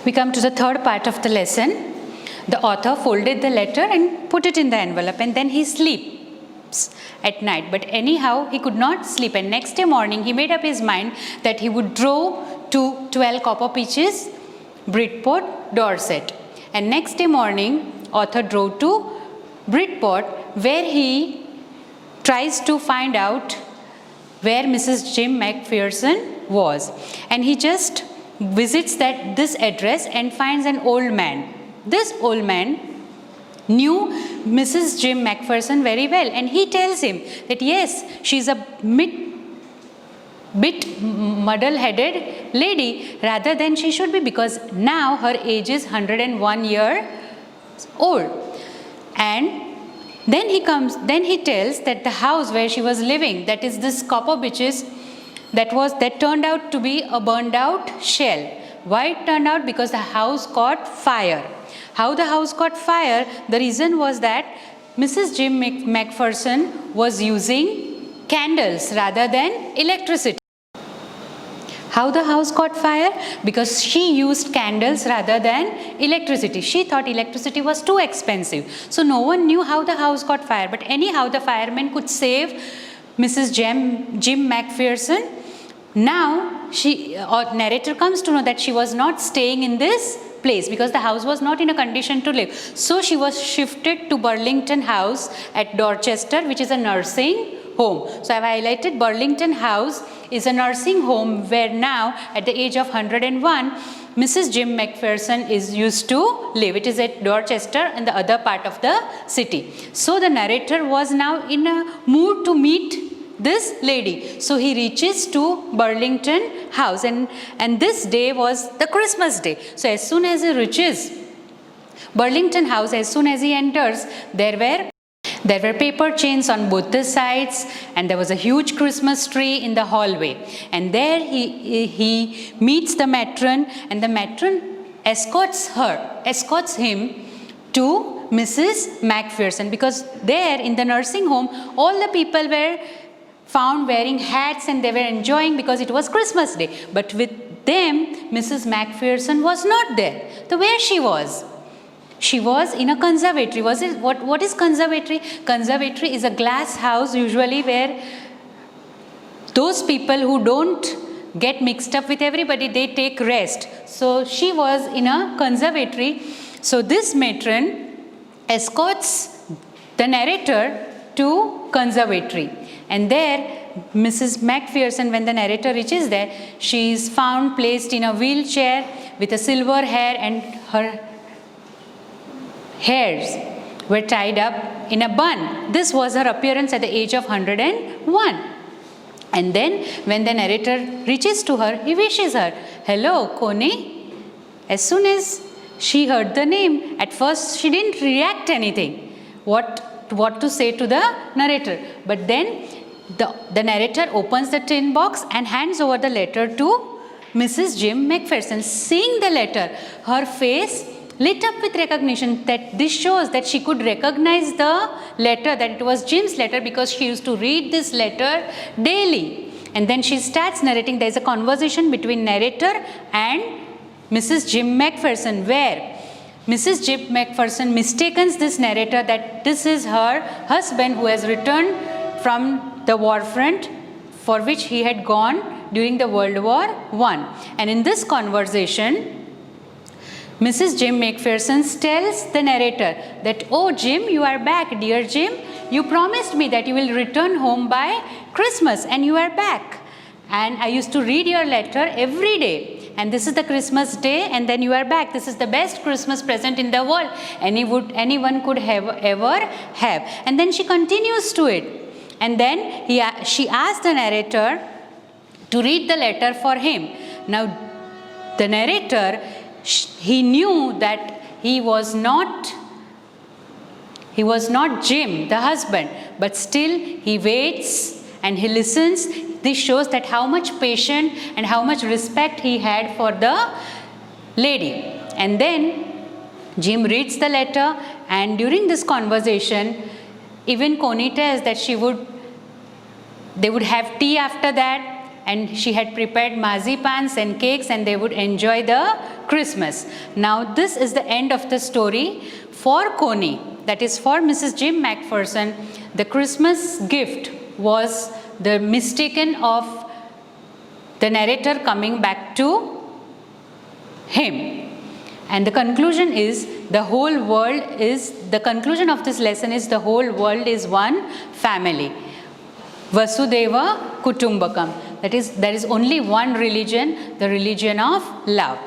We come to the third part of the lesson. The author folded the letter and put it in the envelope, and then he sleeps at night. But anyhow, he could not sleep, and next day morning he made up his mind that he would drove to 12 Copper Peaches, Bridport, Dorset. And next day morning, author drove to Bridport, where he tries to find out where Mrs. Jim McPherson was. And he just visits this address and finds an old man. This old man knew Mrs. Jim McPherson very well, and he tells him that yes, she's a bit muddle-headed lady rather than she should be, because now her age is 101 years old. And then he tells that the house where she was living, that is this Copper Beaches, that turned out to be a burned out shell. Why it turned out? Because the house caught fire. How the house caught fire? The reason was that Mrs. Jim McPherson was using candles rather than electricity. How the house caught fire? Because she used candles rather than electricity. She thought electricity was too expensive. So no one knew how the house caught fire. But anyhow, the firemen could save Mrs. Jim McPherson. Now, narrator comes to know that she was not staying in this place because the house was not in a condition to live. So she was shifted to Burlington House at Dorchester, which is a nursing home. So I have highlighted Burlington House is a nursing home where now at the age of 101, Mrs. Jim McPherson is used to live. It is at Dorchester in the other part of the city. So the narrator was now in a mood to meet this lady. So he reaches to Burlington House, and this day was the Christmas day. So as soon as he reaches Burlington House, as soon as he enters, there were paper chains on both the sides, and there was a huge Christmas tree in the hallway. And there he meets the matron, and the matron escorts him to Mrs. McPherson, because there in the nursing home, all the people were found wearing hats and they were enjoying because it was Christmas day. But with them, Mrs. McPherson was not there. So where she was? She was in a conservatory. What is conservatory? Conservatory is a glass house usually where those people who don't get mixed up with everybody, they take rest. So she was in a conservatory. So this matron escorts the narrator to conservatory. And there, Mrs. McPherson, when the narrator reaches there, she is found placed in a wheelchair with a silver hair, and her hairs were tied up in a bun. This was her appearance at the age of 101. And then when the narrator reaches to her, he wishes her, "Hello, Connie." As soon as she heard the name, at first she didn't react anything. What to say to the narrator. But then the narrator opens the tin box and hands over the letter to Mrs. Jim McPherson. Seeing the letter, her face lit up with recognition. That this shows that she could recognize the letter, that it was Jim's letter, because she used to read this letter daily. And then she starts narrating. There is a conversation between narrator and Mrs. Jim McPherson, where Mrs. Jim McPherson mistakes this narrator that this is her husband who has returned from the war front for which he had gone during the World War I. And in this conversation, Mrs. Jim McPherson tells the narrator that, "Oh Jim, you are back, dear Jim. You promised me that you will return home by Christmas, and you are back. And I used to read your letter every day. And this is the Christmas day, and then you are back. This is the best Christmas present in the world anyone could ever have." And then she continues to it. And then she asked the narrator to read the letter for him. Now, the narrator, he knew that he was not Jim, the husband, but still he waits and he listens. This shows that how much patience and how much respect he had for the lady. And then Jim reads the letter, and during this conversation, even Connie tells that they would have tea after that, and she had prepared marzipans and cakes, and they would enjoy the Christmas. Now this is the end of the story. For Coney, that is for Mrs. Jim Macpherson, the Christmas gift was the mistaken of the narrator coming back to him. And the conclusion is the conclusion of this lesson is the whole world is one family. Vasudeva Kutumbakam. That is, there is only one religion, the religion of love.